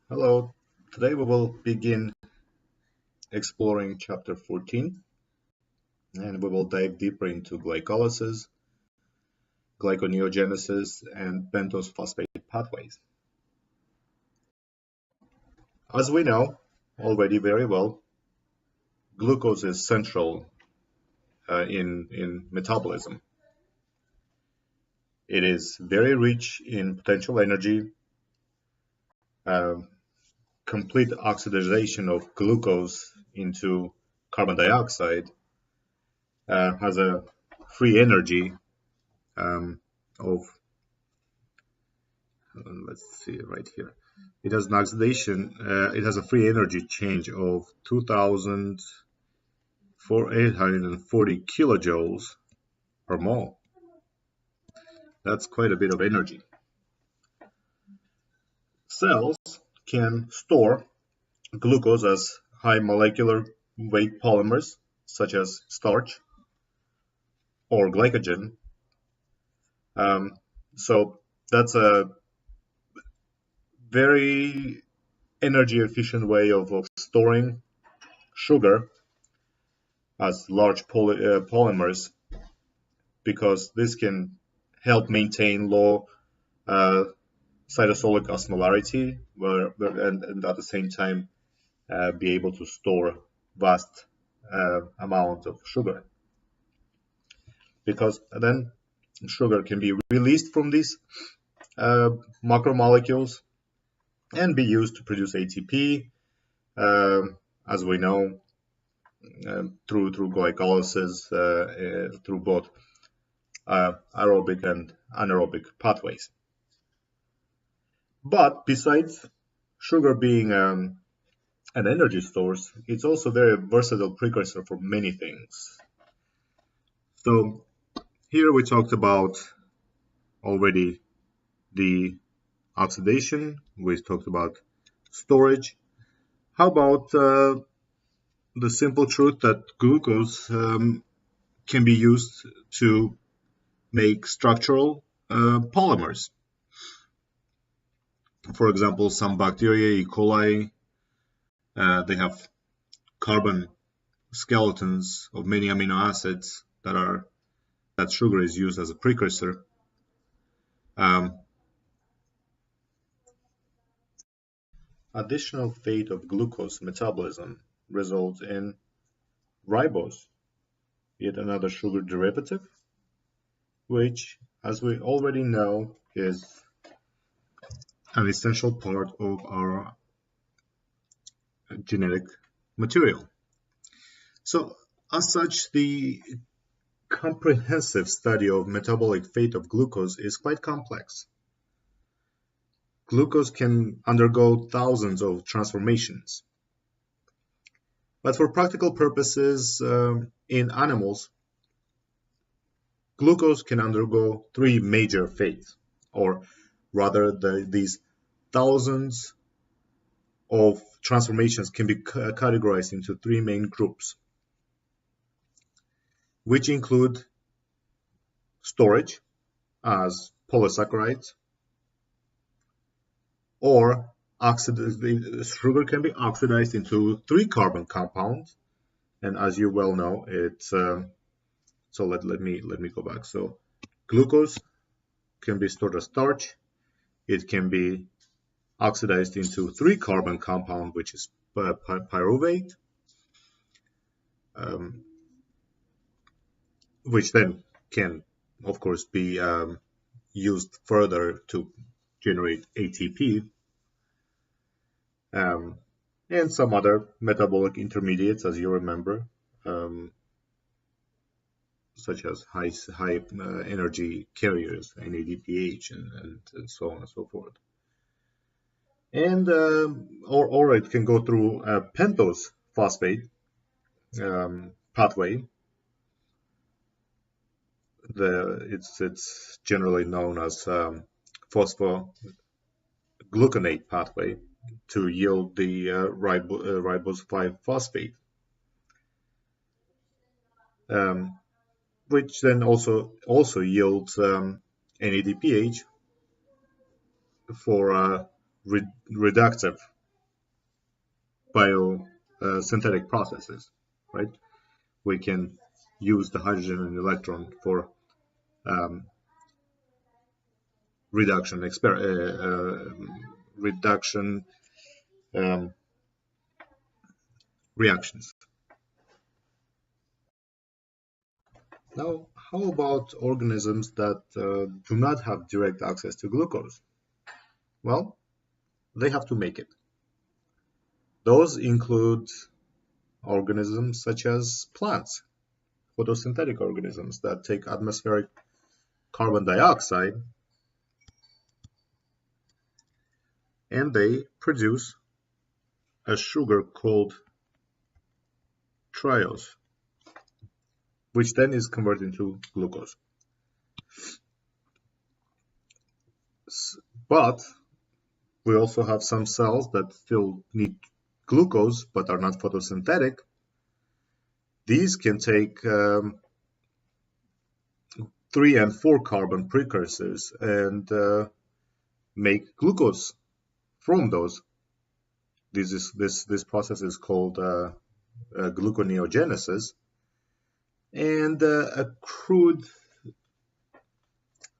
Hello, today we will begin exploring chapter 14 and we will dive deeper into glycolysis, glyconeogenesis, and pentose phosphate pathways. As we know already very well, glucose is central in metabolism. It is very rich in potential energy. Uh, Complete oxidation of glucose into carbon dioxide has a free energy um, of let's see right here. It has an oxidation. It has a free energy change of 2,840 kilojoules per mole. That's quite a bit of energy. Cells can store glucose as high molecular weight polymers, such as starch or glycogen. So that's a very energy efficient way of storing sugar as large polymers, because this can help maintain low uh, cytosolic osmolarity, and at the same time be able to store vast amount of sugar, because then sugar can be released from these uh, macromolecules and be used to produce ATP, as we know, through glycolysis, through both aerobic and anaerobic pathways. But besides sugar being an energy source, it's also a very versatile precursor for many things. So here we talked about already the oxidation, we talked about storage. How about the simple truth that glucose can be used to make structural polymers? For example, some bacteria, E. coli, they have carbon skeletons of many amino acids that sugar is used as a precursor. Additional fate of glucose metabolism results in ribose, yet another sugar derivative, which, as we already know, is an essential part of our genetic material. So, as such, the comprehensive study of metabolic fate of glucose is quite complex. Glucose can undergo thousands of transformations. But for practical purposes, in animals, glucose can undergo three major fates, or rather these thousands of transformations can be categorized into three main groups, which include storage as polysaccharides, or sugar can be oxidized into three carbon compounds, and as you well know, it's so let me go back. So glucose can be stored as starch. It can be oxidized into three carbon compound, which is pyruvate, which then can, of course, be used further to generate ATP, and some other metabolic intermediates, as you remember, such as high energy carriers, NADPH, and so on and so forth. And or it can go through a pentose phosphate pathway. It's generally known as phosphogluconate pathway to yield the ribose 5-phosphate, which then also yields NADPH for reductive biosynthetic processes, right? We can use the hydrogen and electron for um, reduction reduction um, reactions. Now, how about organisms that do not have direct access to glucose? Well, they have to make it. Those include organisms such as plants, photosynthetic organisms that take atmospheric carbon dioxide and they produce a sugar called triose, which then is converted into glucose. But we also have some cells that still need glucose but are not photosynthetic. These can take 3 and 4 carbon precursors and make glucose from those. This process is called gluconeogenesis. And a crude,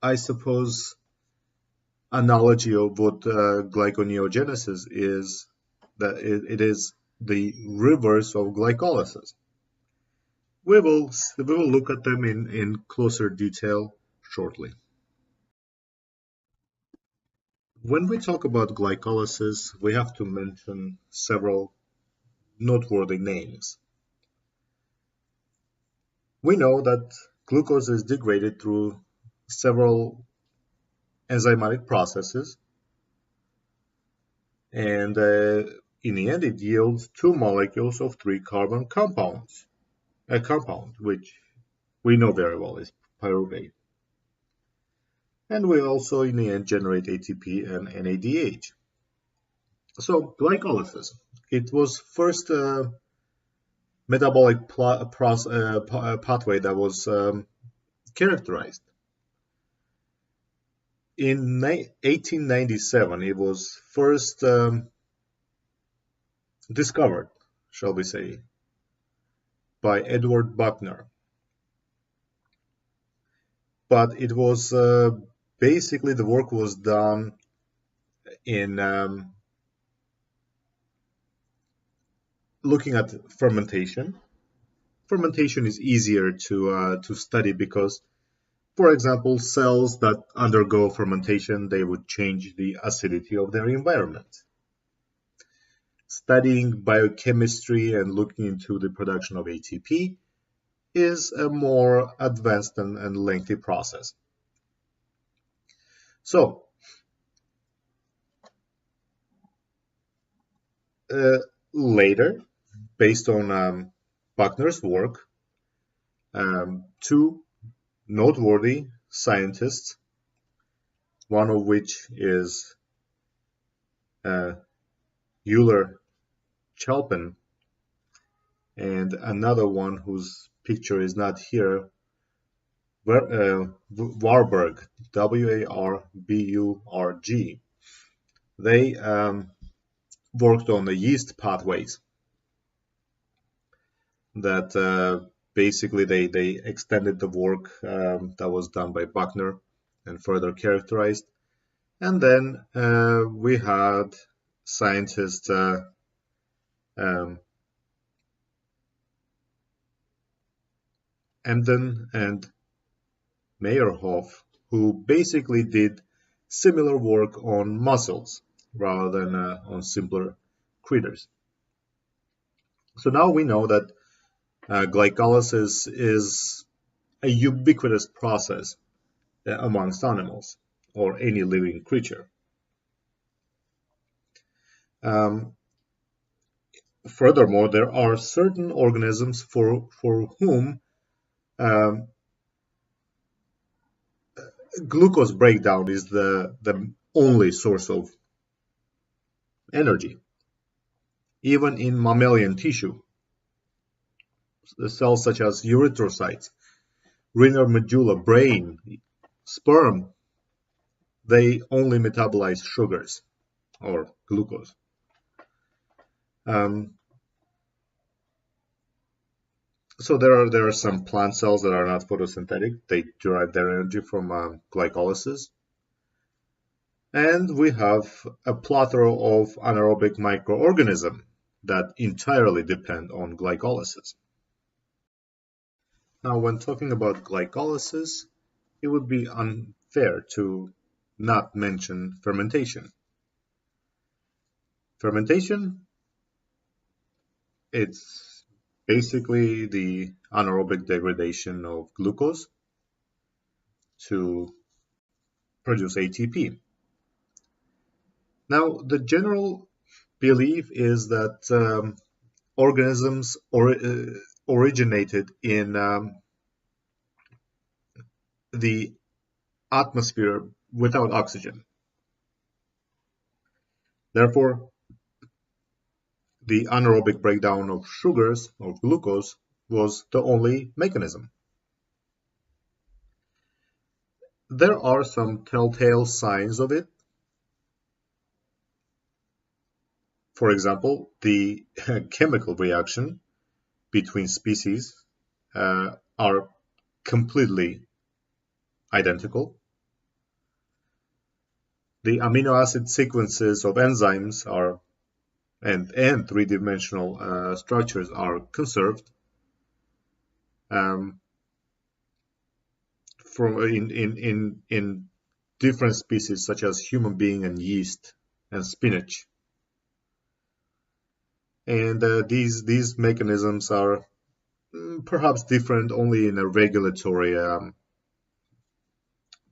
I suppose, analogy of what glyconeogenesis is that it is the reverse of glycolysis. We will look at them in closer detail shortly. When we talk about glycolysis, we have to mention several noteworthy names. We know that glucose is degraded through several enzymatic processes, and in the end it yields 2 molecules of 3 carbon compounds, a compound which we know very well is pyruvate. And we also in the end generate ATP and NADH. So glycolysis, it was first metabolic pathway that was characterized. In 1897, it was first discovered, shall we say, by Edward Buckner. But it was basically the work was done in looking at fermentation. Fermentation is easier to study because, for example, cells that undergo fermentation, they would change the acidity of their environment. Studying biochemistry and looking into the production of ATP is a more advanced and lengthy process. So, later, based on Buckner's work, 2 noteworthy scientists, one of which is Euler-Chalpin, and another one whose picture is not here, Warburg, W-A-R-B-U-R-G. They worked on the yeast pathways that basically they extended the work that was done by Buckner and further characterized. And then we had scientists Emden and Meyerhoff, who basically did similar work on mussels rather than on simpler critters. So now we know that glycolysis is a ubiquitous process amongst animals or any living creature. Furthermore, there are certain organisms for whom glucose breakdown is the only source of energy. Even in mammalian tissue, the cells such as erythrocytes, renal medulla, brain, sperm, they only metabolize sugars or glucose. Um, so there are some plant cells that are not photosynthetic. They derive their energy from glycolysis. And we have a plethora of anaerobic microorganisms that entirely depend on glycolysis. Now, when talking about glycolysis, it would be unfair to not mention fermentation. Fermentation, it's basically the anaerobic degradation of glucose to produce ATP. Now, the general belief is that organisms originated in the atmosphere without oxygen. Therefore, the anaerobic breakdown of sugars or glucose was the only mechanism. There are some telltale signs of it. For example, the chemical reaction between species are completely identical. The amino acid sequences of enzymes are and three-dimensional structures are conserved. Um, from in different species such as human being and yeast and spinach. And these mechanisms are perhaps different only in a regulatory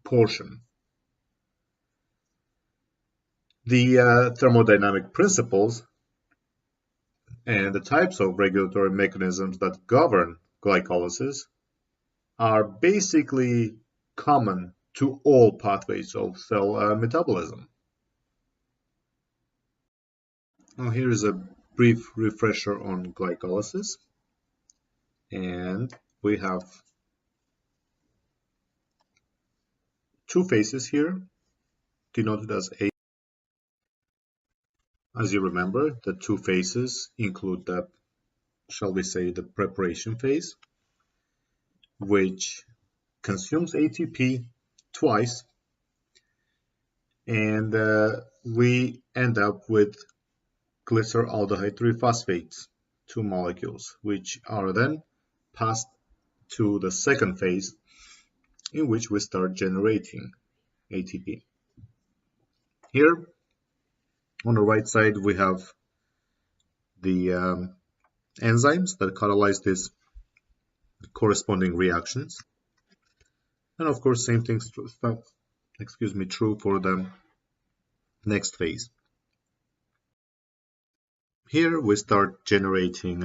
portion. The thermodynamic principles and the types of regulatory mechanisms that govern glycolysis are basically common to all pathways of cell metabolism. Now here is a brief refresher on glycolysis, and we have two phases here denoted as A. As you remember, the two phases include the, shall we say, the preparation phase, which consumes ATP twice, and we end up with glyceraldehyde 3-phosphates, two molecules, which are then passed to the second phase, in which we start generating ATP. Here, on the right side, we have the enzymes that catalyze these corresponding reactions. And of course, same thing's true for the next phase. Here we start generating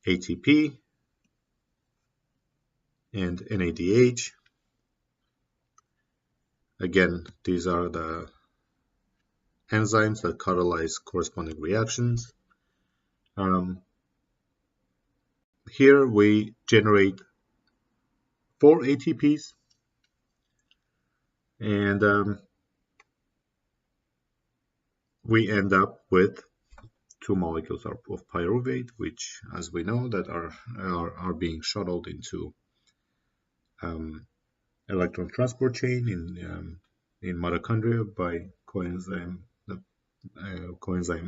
ATP and NADH. Again, these are the enzymes that catalyze corresponding reactions. Here we generate 4 ATPs, and we end up with 2 molecules of pyruvate, which, as we know, that are being shuttled into electron transport chain in mitochondria by coenzyme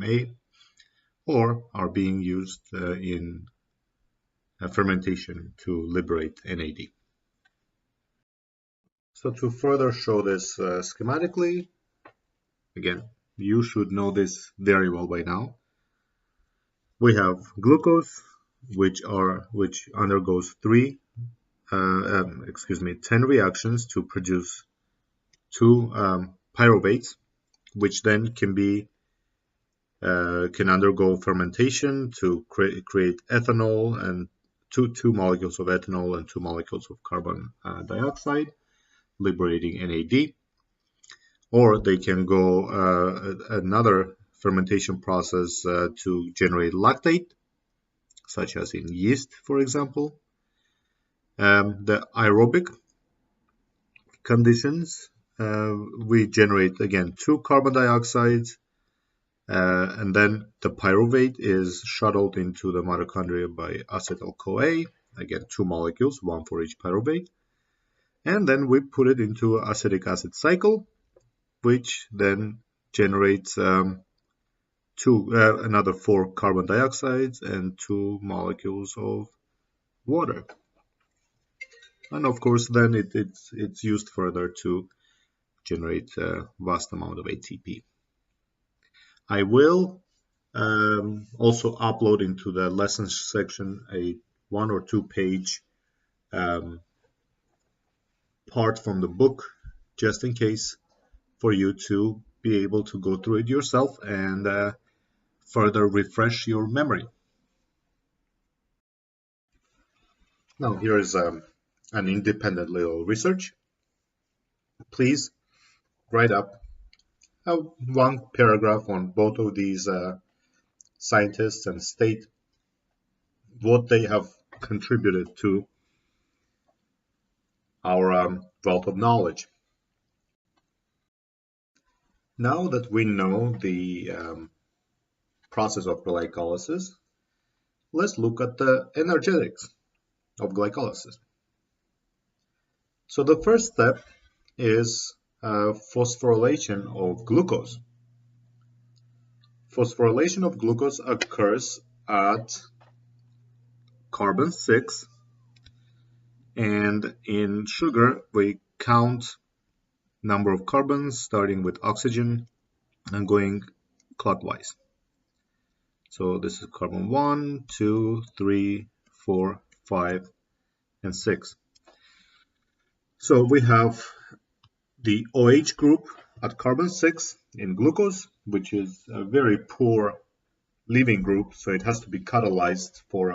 A, or are being used in fermentation to liberate NAD. So to further show this schematically, again, you should know this very well by now. We have glucose, which undergoes 10 reactions to produce 2 pyruvates, which then can undergo fermentation to create ethanol and two molecules of ethanol and 2 molecules of carbon dioxide, liberating NAD. Or they can go another fermentation process to generate lactate, such as in yeast, for example. The aerobic conditions, we generate again 2 carbon dioxides And then the pyruvate is shuttled into the mitochondria by acetyl-CoA. Again, 2 molecules, 1 for each pyruvate. And then we put it into acetic acid cycle, which then generates another 4 carbon dioxides and 2 molecules of water. And of course, then it's used further to generate a vast amount of ATP. I will also upload into the lessons section a 1 or 2 page part from the book, just in case, for you to be able to go through it yourself and further refresh your memory. Now here is an independent little research. Please write up one paragraph on both of these scientists and state what they have contributed to our wealth of knowledge. Now that we know the process of glycolysis, let's look at the energetics of glycolysis. So the first step is phosphorylation of glucose. Phosphorylation of glucose occurs at carbon 6, and in sugar we count number of carbons starting with oxygen and going clockwise. So this is carbon 1, 2, 3, 4, 5, and 6. So we have the OH group at carbon 6 in glucose, which is a very poor leaving group, so it has to be catalyzed for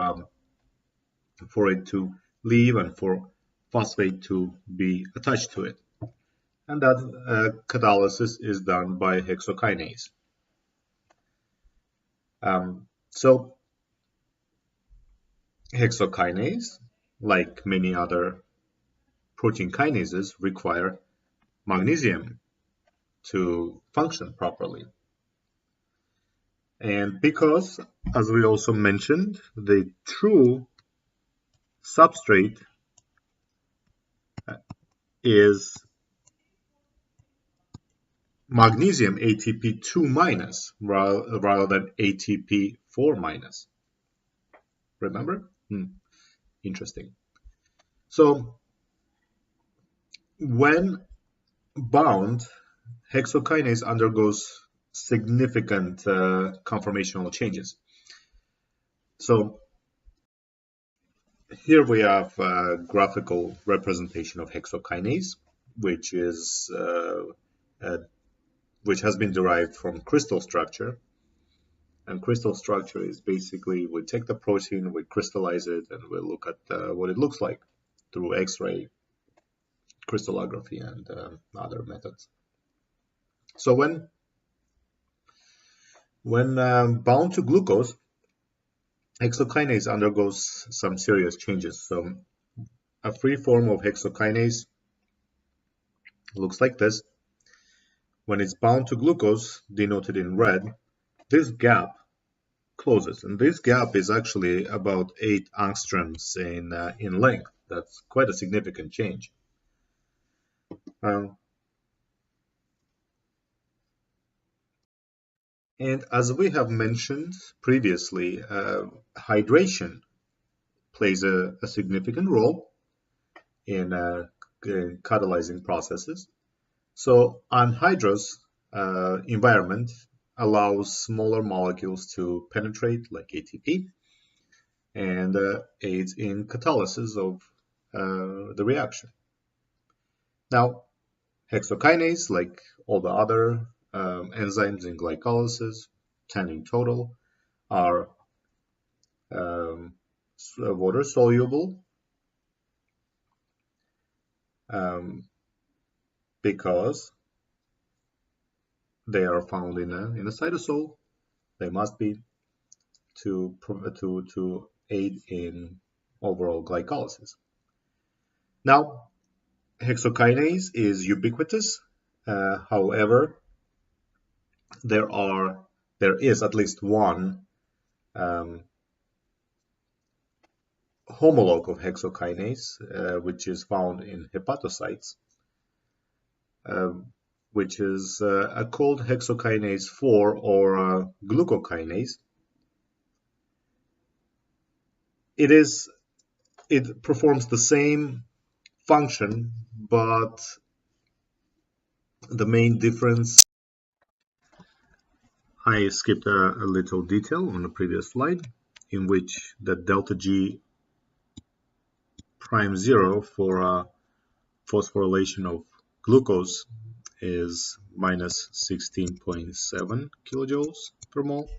it to leave and for phosphate to be attached to it. And that catalysis is done by hexokinase. So hexokinase, like many other protein kinases, require magnesium to function properly. And because, as we also mentioned, the true substrate is magnesium ATP2 minus rather than ATP4 minus. Remember? Interesting. So when bound, hexokinase undergoes significant conformational changes. So here we have a graphical representation of hexokinase, which has been derived from crystal structure. And crystal structure is basically we take the protein, we crystallize it, and we look at what it looks like through X-ray crystallography and other methods. So when bound to glucose, hexokinase undergoes some serious changes. So a free form of hexokinase looks like this. When it's bound to glucose, denoted in red, this gap closes, and this gap is actually about 8 angstroms in length. That's quite a significant change. And as we have mentioned previously, hydration plays a significant role in catalyzing processes. So anhydrous environment allows smaller molecules to penetrate, like ATP, and aids in catalysis of the reaction. Now, hexokinase, like all the other enzymes in glycolysis, 10 in total, are water soluble because they are found in a cytosol. They must be to aid in overall glycolysis. Now, hexokinase is ubiquitous. However, there are there is at least one homologue of hexokinase, which is found in hepatocytes, which is called hexokinase 4 or glucokinase. It performs the same function, but the main difference, I skipped a little detail on the previous slide, in which the delta G prime 0 for phosphorylation of glucose is minus 16.7 kilojoules per mole.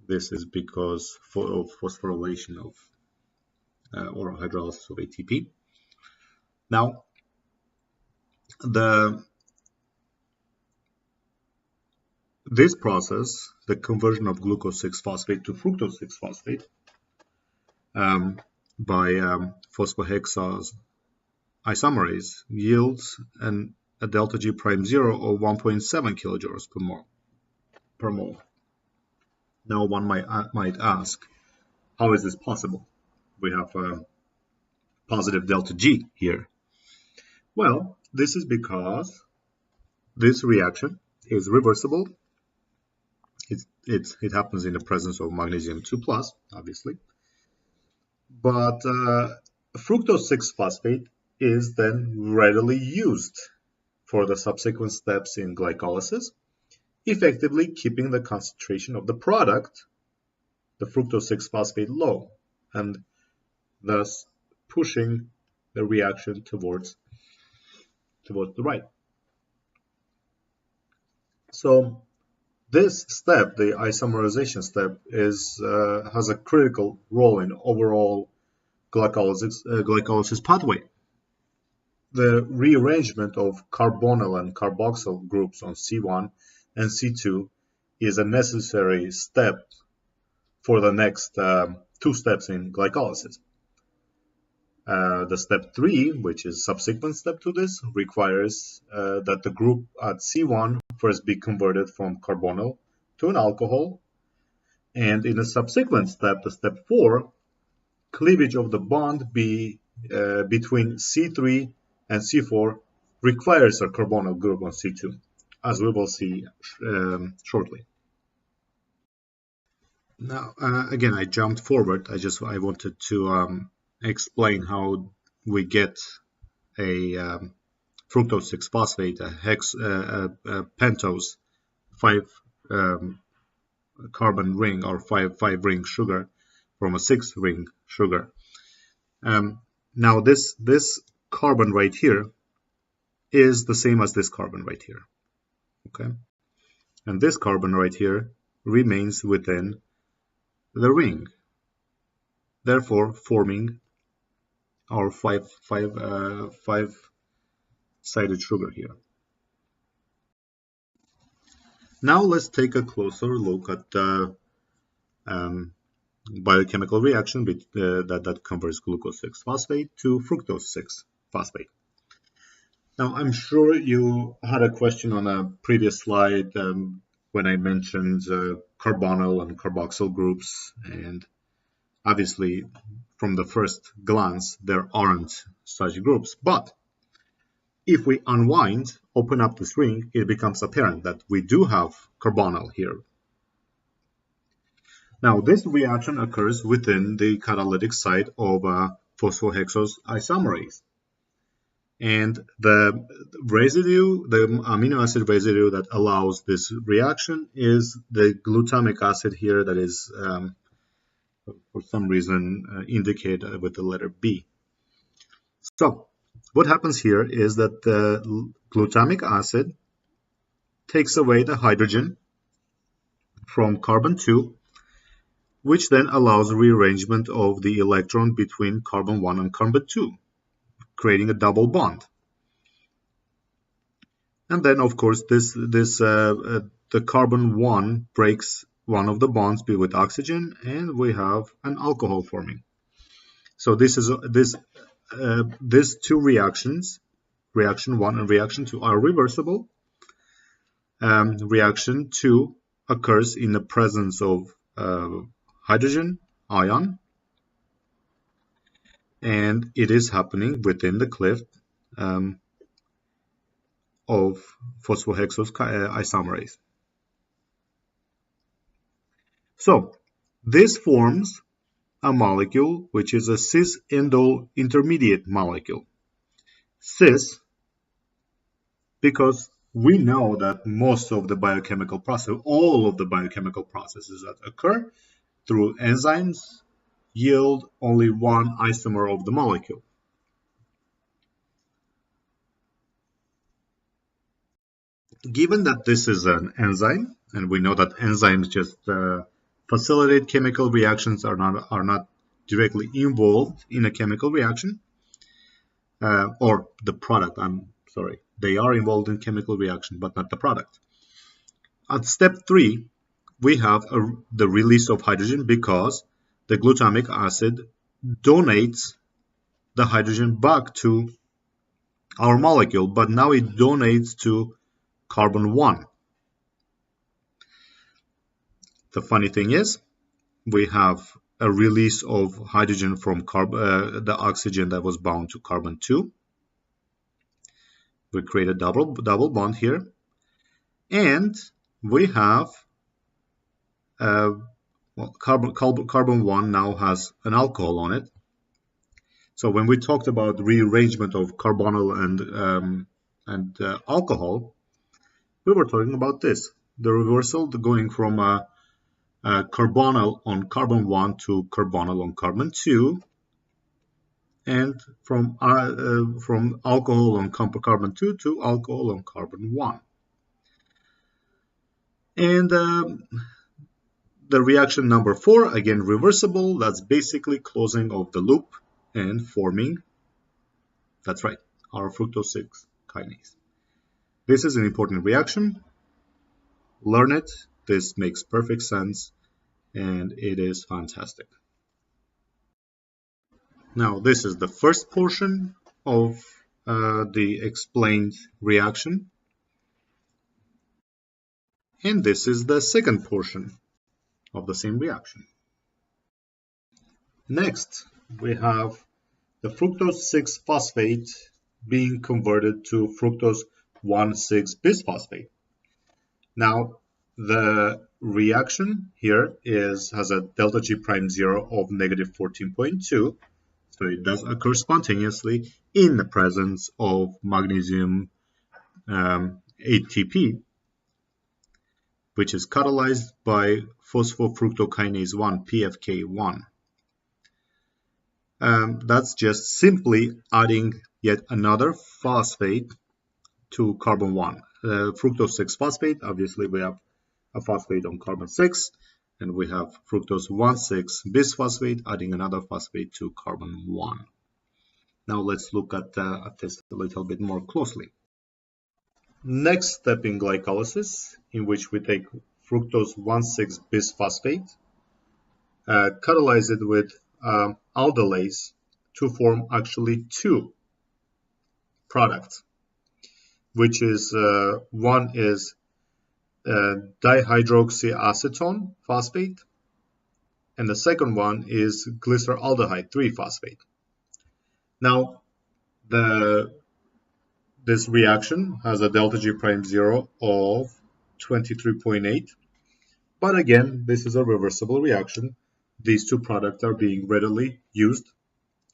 This is because of phosphorylation of or hydrolysis of ATP. Now, this process, the conversion of glucose 6-phosphate to fructose 6-phosphate by phosphohexose isomerase, yields a delta G prime 0 of 1.7 kilojoules per mole. Now one might ask, how is this possible? We have a positive delta G here. Well, this is because this reaction is reversible. It happens in the presence of magnesium 2+, obviously. But fructose 6-phosphate is then readily used for the subsequent steps in glycolysis, effectively keeping the concentration of the product, the fructose 6-phosphate, low, and thus pushing the reaction towards the right. So this step, the isomerization step, has a critical role in overall glycolysis pathway. The rearrangement of carbonyl and carboxyl groups on C1 and C2 is a necessary step for the next two steps in glycolysis. The step 3, which is subsequent step to this, requires that the group at C1 first be converted from carbonyl to an alcohol, and in a subsequent step, the step 4, cleavage of the bond be between C3 and C4 requires a carbonyl group on C2, as we will see shortly. Now, again, I jumped forward. I wanted to explain how we get a fructose 6-phosphate, a pentose 5 carbon ring or 5 ring sugar from a 6 ring sugar. Now this carbon right here is the same as this carbon right here, okay? And this carbon right here remains within the ring, therefore forming our 5-sided sugar here. Now let's take a closer look at the biochemical reaction that converts glucose 6-phosphate to fructose 6-phosphate. Now, I'm sure you had a question on a previous slide when I mentioned carbonyl and carboxyl groups, and obviously from the first glance there aren't such groups, but if we open up this ring, it becomes apparent that we do have carbonyl here. Now, this reaction occurs within the catalytic site of phosphohexose isomerase. And the residue, the amino acid residue that allows this reaction is the glutamic acid here that is, for some reason, indicated with the letter B. So, what happens here is that the glutamic acid takes away the hydrogen from carbon 2, which then allows rearrangement of the electron between carbon 1 and carbon 2, creating a double bond. And then, of course, the carbon 1 breaks one of the bonds with oxygen, and we have an alcohol forming. So these two reactions, reaction 1 and reaction 2, are reversible. Reaction 2 occurs in the presence of hydrogen ion, and it is happening within the cliff of phosphohexose isomerase. So this forms a molecule which is a cis-indole intermediate molecule. Cis, because we know that most of the biochemical process, all of the biochemical processes that occur through enzymes yield only one isomer of the molecule. Given that this is an enzyme, and we know that enzymes just facilitate chemical reactions, are not directly involved in a chemical reaction, or the product, I'm sorry, they are involved in chemical reaction, but not the product. At step 3, we have the release of hydrogen because the glutamic acid donates the hydrogen back to our molecule, but now it donates to carbon 1. The funny thing is, we have a release of hydrogen from the oxygen that was bound to carbon 2. We create a double bond here, and we have carbon 1 now has an alcohol on it. So when we talked about rearrangement of carbonyl and alcohol, we were talking about this, the reversal going from carbonyl on carbon 1 to carbonyl on carbon 2, and from alcohol on carbon 2 to alcohol on carbon 1. And the reaction number 4, again reversible, that's basically closing of the loop and forming, that's right, our fructose 6 kinase. This is an important reaction. Learn it. This makes perfect sense, and it is fantastic. Now, this is the first portion of the explained reaction, and this is the second portion of the same reaction. Next, we have the fructose 6-phosphate being converted to fructose 1,6-bisphosphate. Now, the reaction here has a delta G prime 0 of negative 14.2, so it does occur spontaneously in the presence of magnesium ATP, which is catalyzed by phosphofructokinase 1, PFK1. That's just simply adding yet another phosphate to carbon 1. Fructose 6-phosphate, obviously we have a phosphate on carbon 6, and we have fructose 1,6-bisphosphate adding another phosphate to carbon 1. Now let's look at this a little bit more closely. Next step in glycolysis, in which we take fructose 1,6-bisphosphate, catalyze it with aldolase to form actually two products, which is one is dihydroxyacetone phosphate, and the second one is glyceraldehyde 3-phosphate. Now, this reaction has a delta G prime 0 of 23.8, but again, this is a reversible reaction. These two products are being readily used,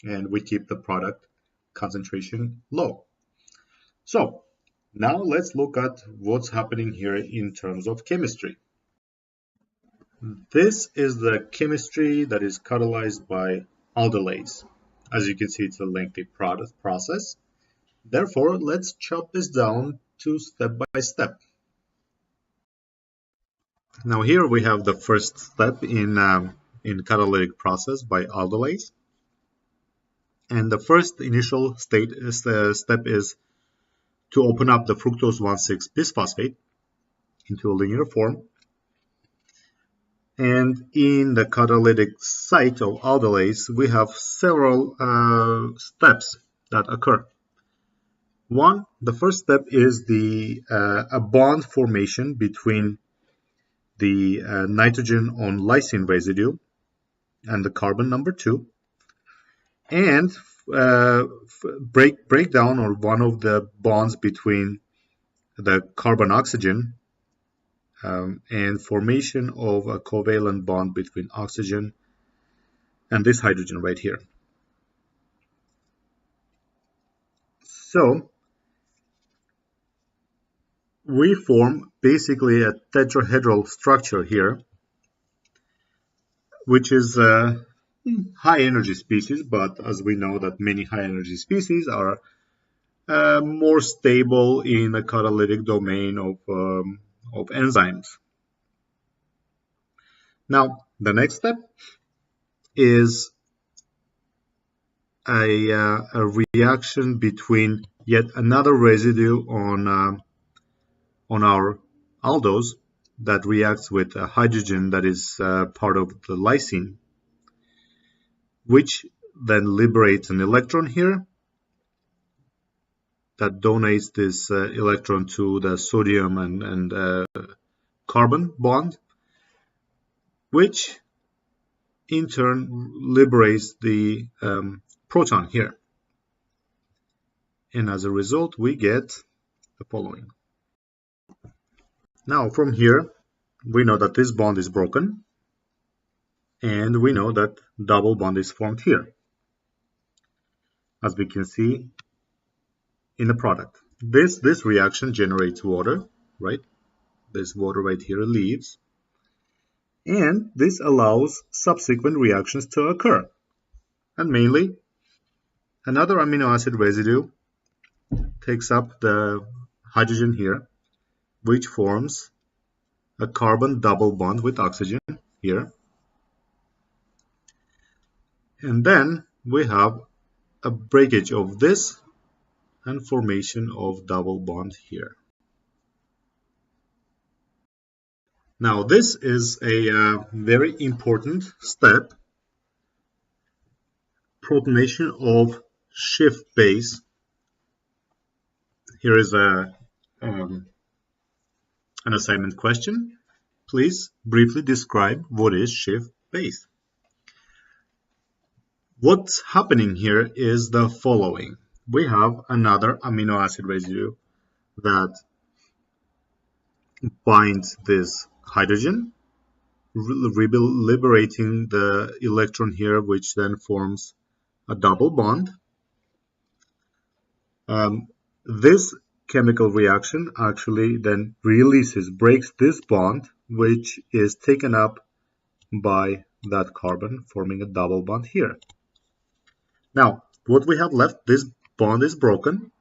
and we keep the product concentration low. So, now let's look at what's happening here in terms of chemistry. This is the chemistry that is catalyzed by aldolase. As you can see, it's a lengthy process. Therefore, let's chop this down to step by step. Now here we have the first step in catalytic process by aldolase. And the first initial step is to open up the fructose 1,6-bisphosphate into a linear form. And in the catalytic site of aldolase, we have several steps that occur. The first step is a bond formation between the nitrogen on lysine residue and the carbon number 2, and break down or one of the bonds between the carbon oxygen and formation of a covalent bond between oxygen and this hydrogen right here. So we form basically a tetrahedral structure here, which is a high energy species, but as we know that many high energy species are more stable in the catalytic domain of enzymes. Now, the next step is a reaction between yet another residue on our aldose that reacts with a hydrogen that is part of the lysine, which then liberates an electron here that donates this electron to the sodium and carbon bond, which in turn liberates the proton here. And as a result, we get the following. Now, from here, we know that this bond is broken, and we know that double bond is formed here, as we can see in the product. This reaction generates water, right? This water right here leaves, and this allows subsequent reactions to occur. And mainly, another amino acid residue takes up the hydrogen here, which forms a carbon double bond with oxygen here. And then we have a breakage of this and formation of double bond here. Now this is a very important step, protonation of Schiff base. Here is an assignment question. Please briefly describe what is Schiff base. What's happening here is the following. We have another amino acid residue that binds this hydrogen, liberating the electron here, which then forms a double bond. This chemical reaction actually then breaks this bond, which is taken up by that carbon, forming a double bond here. Now, what we have left, this bond is broken.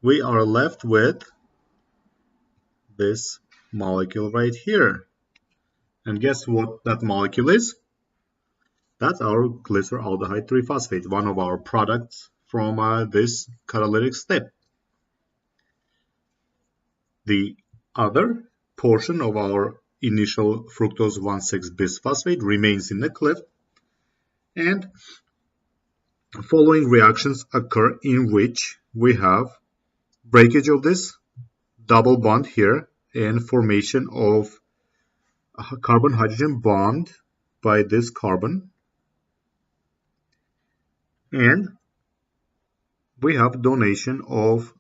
We are left with this molecule right here. And guess what that molecule is? That's our glyceraldehyde 3-phosphate, one of our products from this catalytic step. The other portion of our initial fructose 1,6-bisphosphate remains in the cliff, and following reactions occur in which we have breakage of this double bond here and formation of a carbon-hydrogen bond by this carbon, and we have donation of.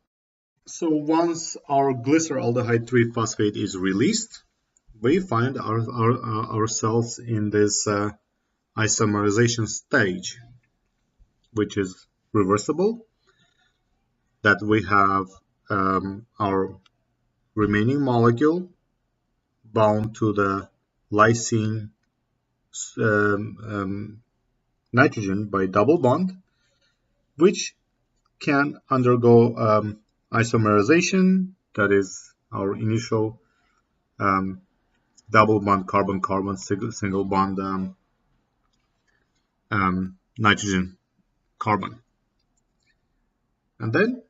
So once our glyceraldehyde 3-phosphate is released, we find ourselves in this isomerization stage, which is reversible, that we have our remaining molecule bound to the lysine nitrogen by double bond, which can undergo isomerization, that is our initial double bond carbon-carbon single bond nitrogen carbon. And then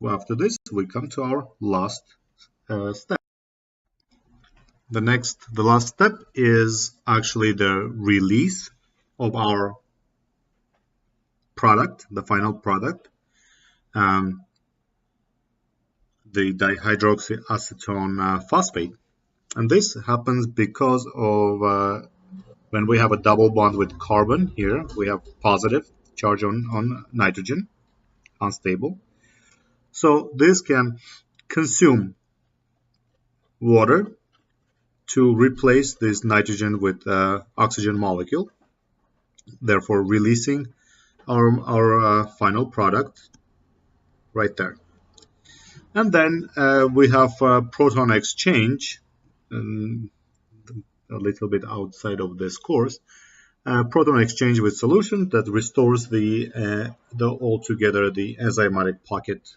after this we come to our last step. The last step is actually the release of our product, the final product, the dihydroxyacetone phosphate. And this happens because of when we have a double bond with carbon here, we have positive charge on nitrogen, unstable. So this can consume water to replace this nitrogen with oxygen molecule, therefore releasing our final product right there. And then we have proton exchange, a little bit outside of this course. Proton exchange with solution that restores the altogether the enzymatic pocket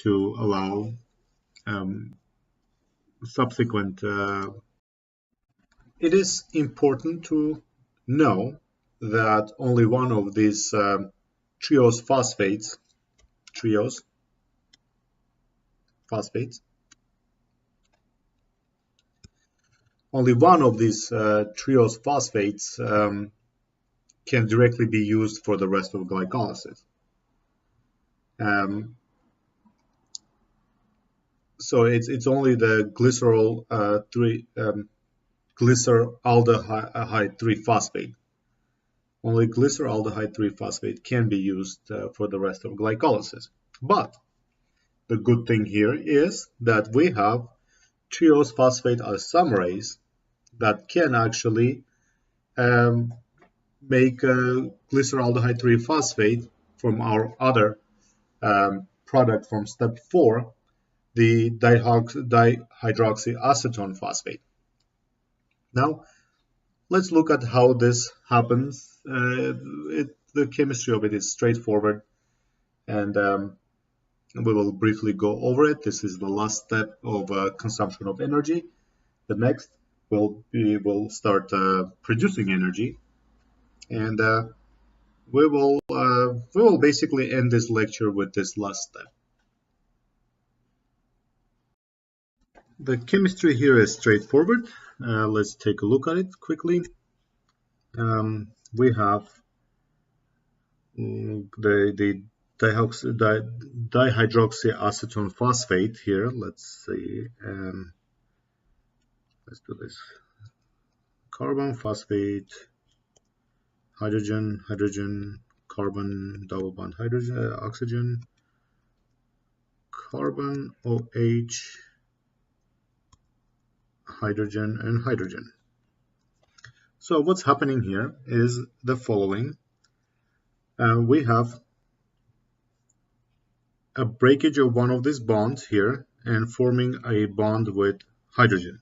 to allow subsequent. It is important to know that only one of these triose phosphates, triose phosphates, only one of these triose phosphates can directly be used for the rest of glycolysis. So it's only the glycerol glyceraldehyde 3 phosphate. Only glyceraldehyde 3 phosphate can be used for the rest of glycolysis. But the good thing here is that we have triose phosphate isomerase that can actually make glyceraldehyde 3 phosphate from our other product from step 4, the dihydroxyacetone phosphate. Now, let's look at how this happens. The chemistry of it is straightforward, and we will briefly go over it. This is the last step of consumption of energy. The next we'll start producing energy, and we will basically end this lecture with this last step. The chemistry here is straightforward. Let's take a look at it quickly. We have the dihydroxyacetone phosphate here. Let's see. Let's do this. Carbon, phosphate, hydrogen, hydrogen, carbon, double bond hydrogen, oxygen, carbon, OH, hydrogen, and hydrogen. So what's happening here is the following. We have a breakage of one of these bonds here and forming a bond with hydrogen.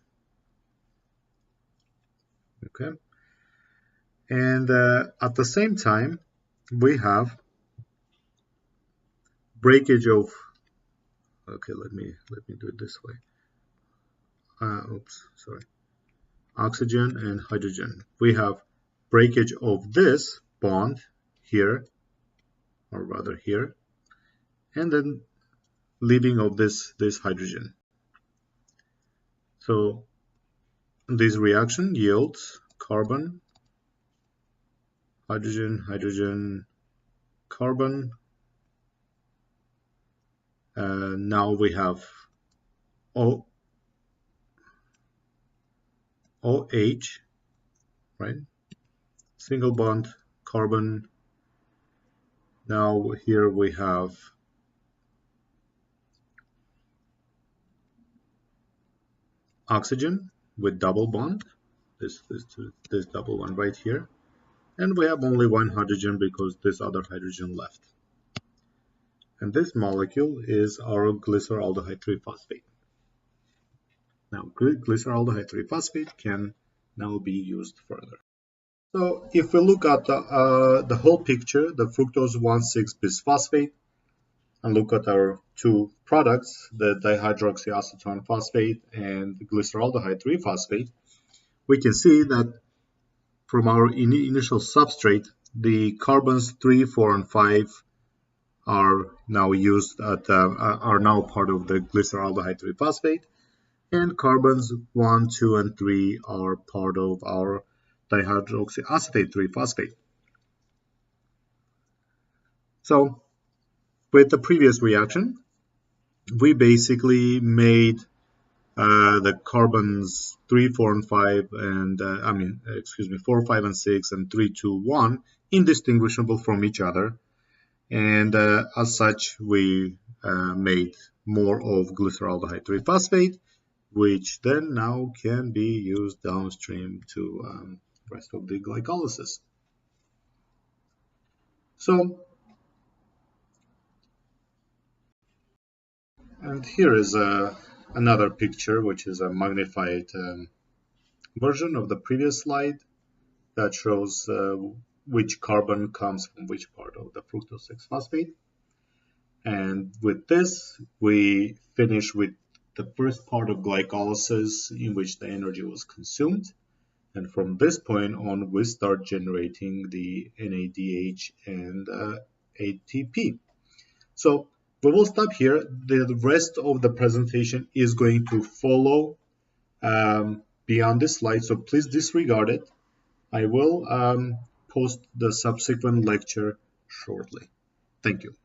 Okay. And at the same time, we have breakage of, okay, let me do it this way. Oxygen and hydrogen. We have breakage of this bond here, or rather here, and then leaving of this hydrogen. So this reaction yields carbon, hydrogen, hydrogen, carbon. Now we have OH, right? Single bond, carbon. Now here we have oxygen with double bond, this double one right here, and we have only one hydrogen because this other hydrogen left. And this molecule is our glyceraldehyde 3 phosphate. Now glyceraldehyde 3 phosphate can now be used further. So if we look at the whole picture, the fructose 1,6-bisphosphate, and look at our two products, the dihydroxyacetone phosphate and the glyceraldehyde 3 phosphate, we can see that from our initial substrate, the carbons 3, 4, and 5 are now used are now part of the glyceraldehyde 3 phosphate, and carbons 1, 2, and 3 are part of our dihydroxyacetate 3 phosphate. So with the previous reaction, we basically made the carbons 3, 4, and 5, and excuse me, 4, 5, and 6, and 3, 2, 1, indistinguishable from each other. And as such, we made more of glyceraldehyde 3-phosphate, which then now can be used downstream to rest of the glycolysis. So, and here is another picture, which is a magnified version of the previous slide that shows which carbon comes from which part of the fructose 6-phosphate. And with this, we finish with the first part of glycolysis in which the energy was consumed. And from this point on, we start generating the NADH and ATP. So we will stop here. The rest of the presentation is going to follow beyond this slide, so please disregard it. I will post the subsequent lecture shortly. Thank you.